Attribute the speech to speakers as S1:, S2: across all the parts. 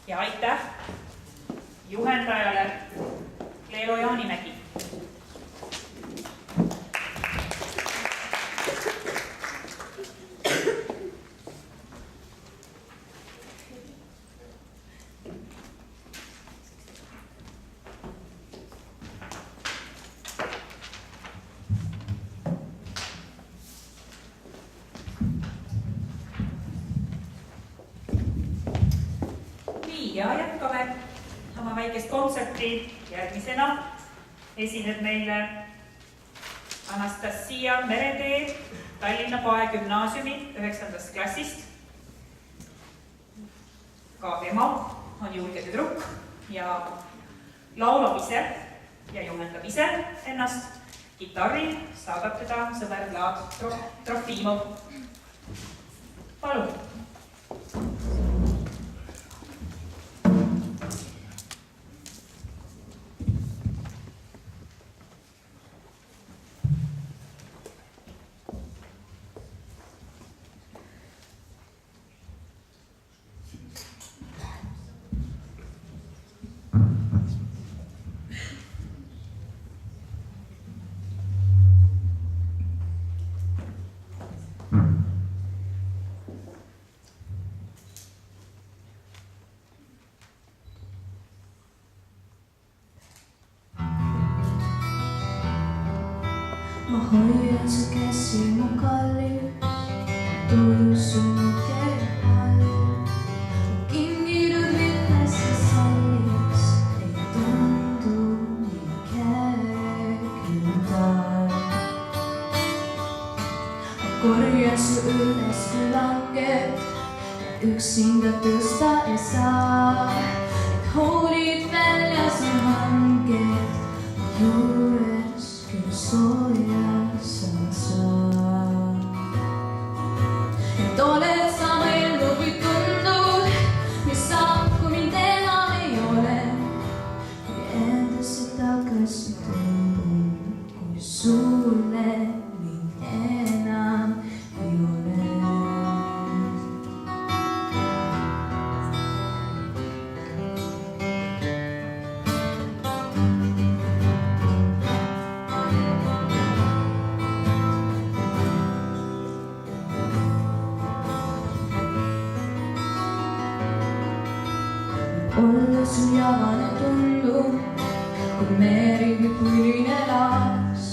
S1: Ja aitäh juhendajale Leelo Jaanimägi. Ja jätkame oma väikest kontserti. Järgmisena esineb meile Anastasia Meretee Tallinna Pae Gümnaasiumi 9. klassist. Ka ema on julge tüdruk ja laulab ise ja juhendab ise ennast. Kitarril saadab teda sõber Vlad Trofimov. Palun!
S2: Ma hoian su käsi mu kallil, tujus sinu kehal. Kinginud milles sa salliks, ei tundu nii kergendal. Ma korjan su üles, kui langed ja üksinda tõsta ei saa. Et hoolid väljas on hanged juures, küll soojas on saa. Et oled sa mõelnud või tundnud, mis saab, kui mind enam ei ole. Kui endasse tagasi tõmbun, kui sulle mind enam ei ole. Olla su javane tundub, kui meri või püline laas.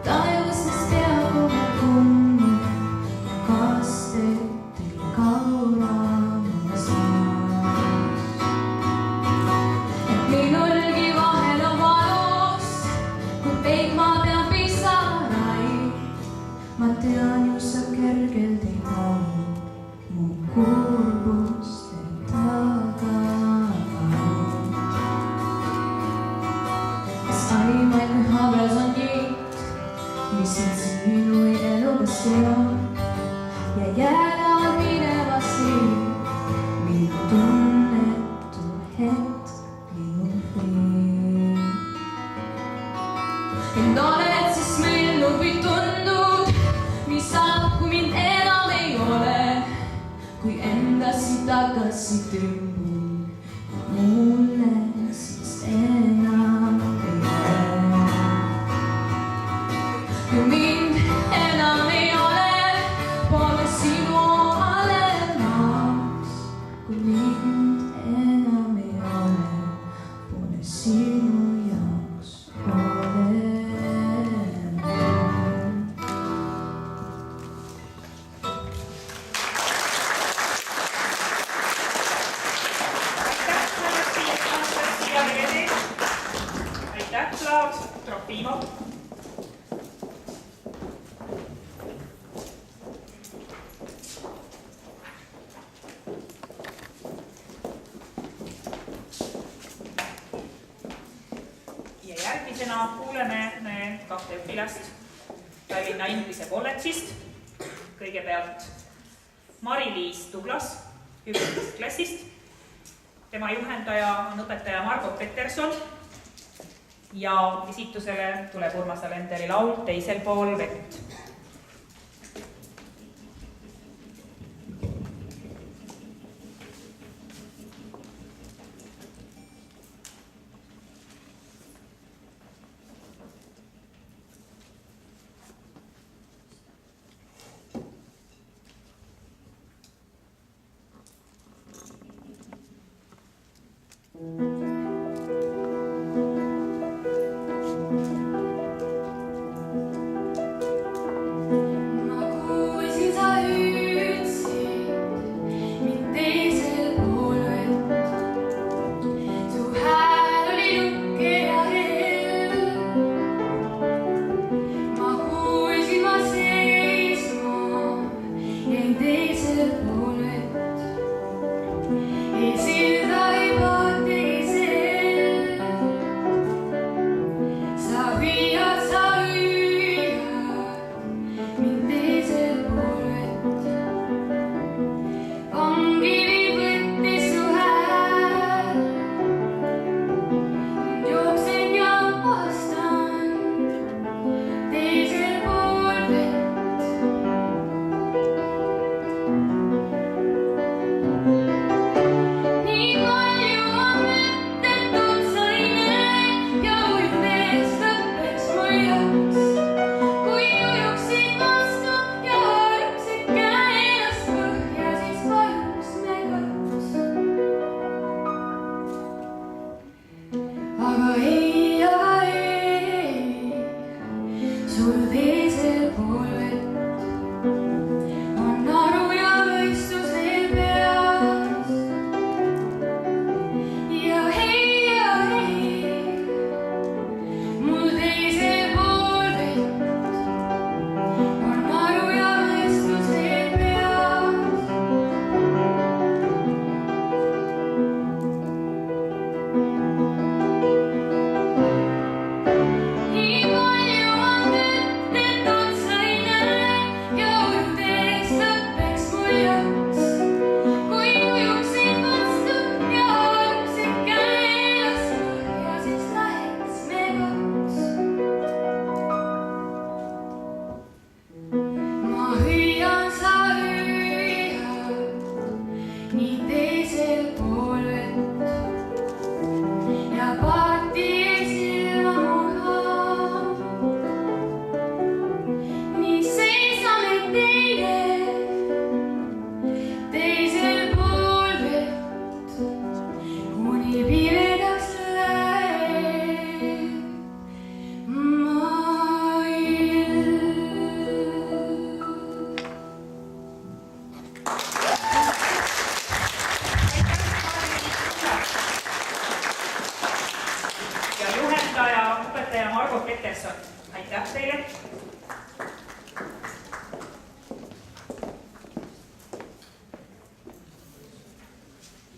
S2: Taevas, mis teab oma kummi, kastetil kaulamas maas. Et minulgi vahel on valus, kui peigma pean pisaraid. Ma tean ju, sa kergelt ei tahu mu kurbuste taga. Aimaid kui habras on kiit, mis on sinu eluga seon ja jäävad mineva siin minu tunnetu hetk minu fiin. Et oled siis mõelnud või tundnud, mis saab, kui mind enam ei ole. Kui endasi tagasi tõmbun, mulle siis enam ei ole. Kui mind enam ei ole, pole sinu olemas. Kui mind enam ei ole, pole sinu jaoks olemas.
S1: Aitäh, Vlad Trofimov. Ja järgmisena kuuleme me kahte õpilast Tallinna Inglise kolledžist. Kõigepealt Mari-Liis Douglas 10. klassist. Tema juhendaja on õpetaja Margot Peterson ja esitusele tuleb Urmas Alenderi laul Teisel pool vett.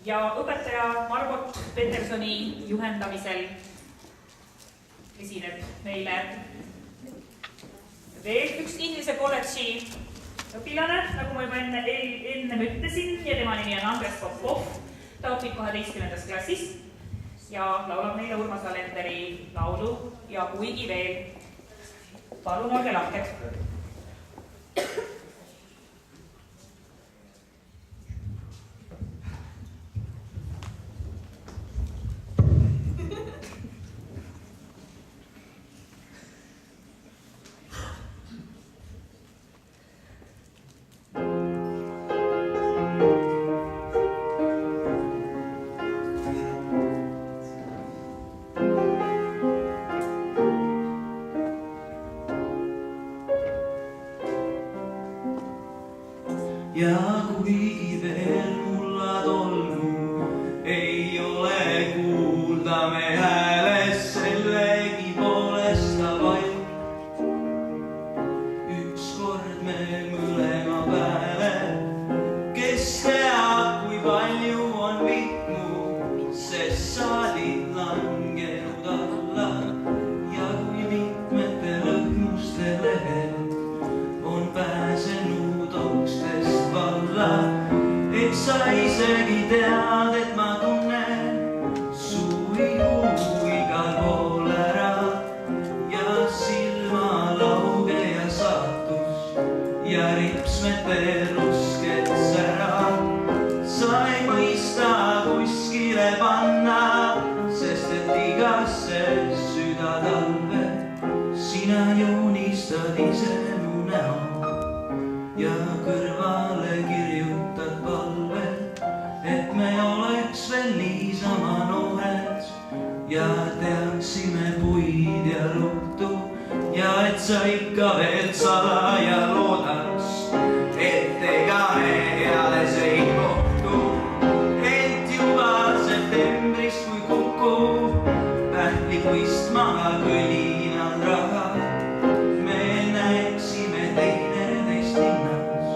S1: Ja õpetaja Margot Petersoni juhendamisel esineb meile veel üks Inglise kolledži õpilane, nagu ma juba enne ütlesin, ja tema nimi on Andres Popov. Ta õpib 12. klassis ja laulab meile Urmas Alenderi laulu ja kuigi veel. Palun olge lahked.
S3: Ja kuigi veel mullad olgu, ei ole kuulda me hääles sellegi poolest vaid. Ükskord me mõlema pääle, kes teab, kui palju on vitmu, sest saalid langenud alla ja kui mitmete lõhmuste lehed on pääsenud okstest valla, et sa isegi tead, et ma tunnen su ihu igal pool ära ja silmalauge ja saatus ja ripsmete rusked särad. Sa ei mõista kuskile panna, sest et igasse südatalve sina joonistad ise mu näo ja kõrvale kirjutad palve, et me oleks veel niisama noore. ja teaksime puid ja luhtu ja et sa ikka veel salaja loodaks, et ega me eales ei kohtu, ent juba septembris, kui kukub pähklikuist maa kõlinal raha, me näeksime teineteist linnas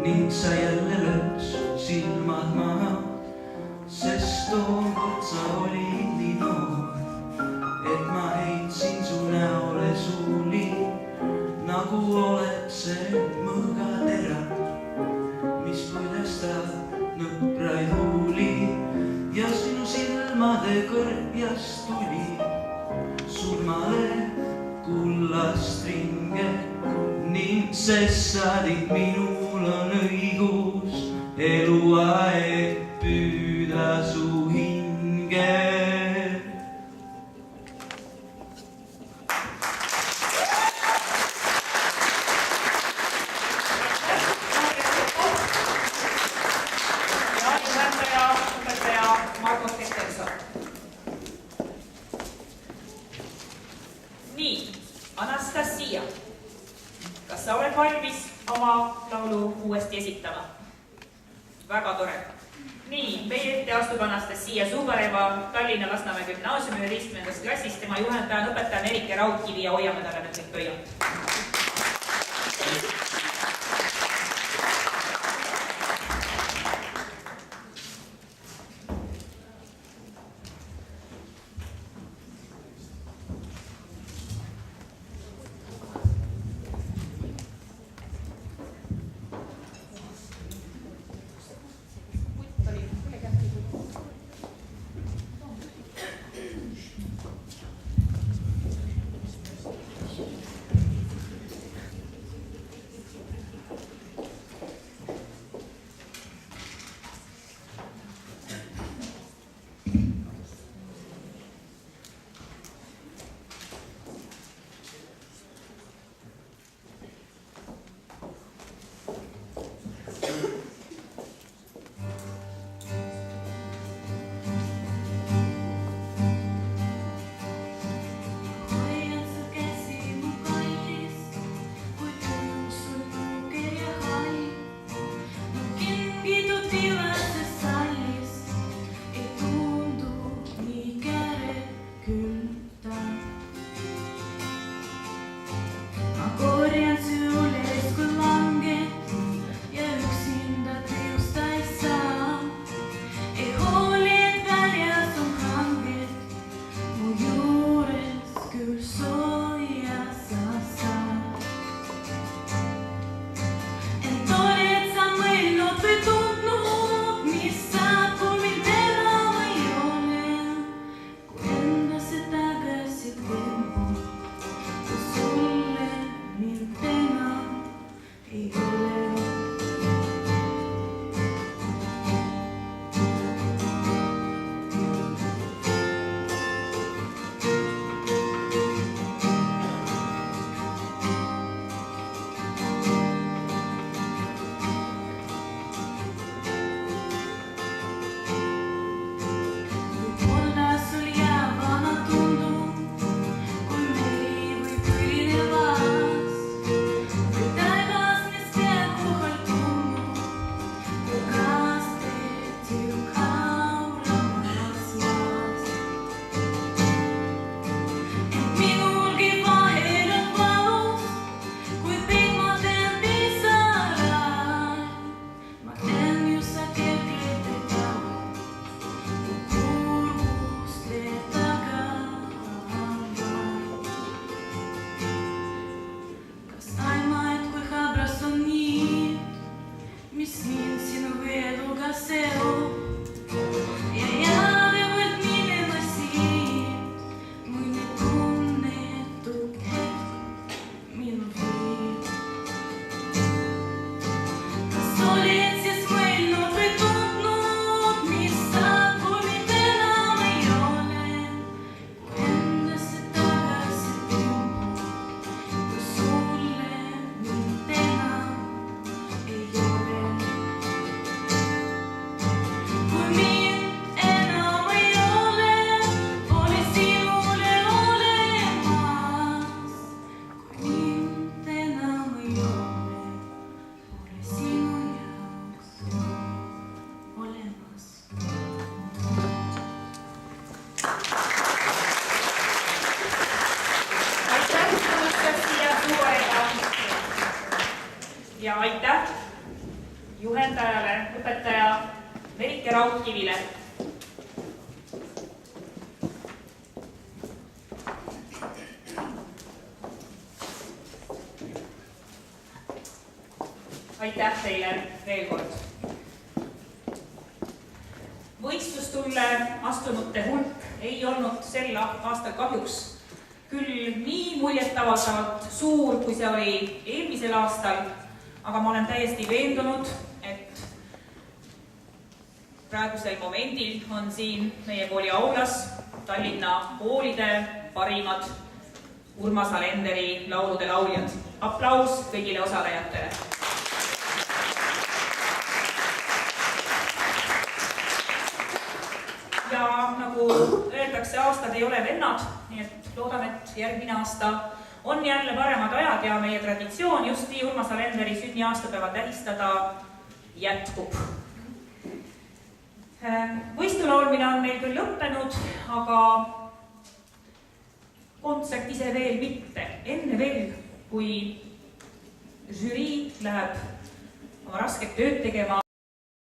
S3: ning sa jälle lõks silmad maha, sest tookord sa olid nii noor, et ma heitsin su näole suuli, nagu oleks see mõõgatera, mis põlestab nõpraid huuli ja sinu silmade kõrjast tuli surmale kullast ringe ning sest saadik minul on õigus eluaeg püüda su hinge.
S1: Õpetaja Margot Kesterson. Nii, Anastasia, kas sa oled valmis oma laulu uuesti esitama? Väga tore. Nii, meie ette astub Anastasia Zubareva Tallinna Lasnamäe gümnaasiumi 11. klassist. Tema juhendaja on õpetaja Merike Raudkivi ja hoiame talle nüüd kõik pöialt. juhendajale, õpetaja Merike Raudkivile. Aitäh teile veel kord. Võistlustulle astunute hulk ei olnud sel aastal kahjuks küll nii muljetavaldavalt suur, kui see oli eelmisel aastal, aga ma olen täiesti veendunud, et praegusel momendil on siin meie kooli aulas Tallinna koolide parimad Urmas Alenderi laulude lauljad. Aplaus kõigile osalejatele. Ja nagu öeldakse, aastad ei ole vennad, nii et loodan, et järgmine aasta on jälle paremad ajad ja meie traditsioon just nii Urmas Alenderi sünniaastapäeva tähistada jätkub. Võistulaulmine on meil küll lõppenud, aga kontsert ise veel mitte. Enne veel, kui žürii läheb oma rasket tööd tegema,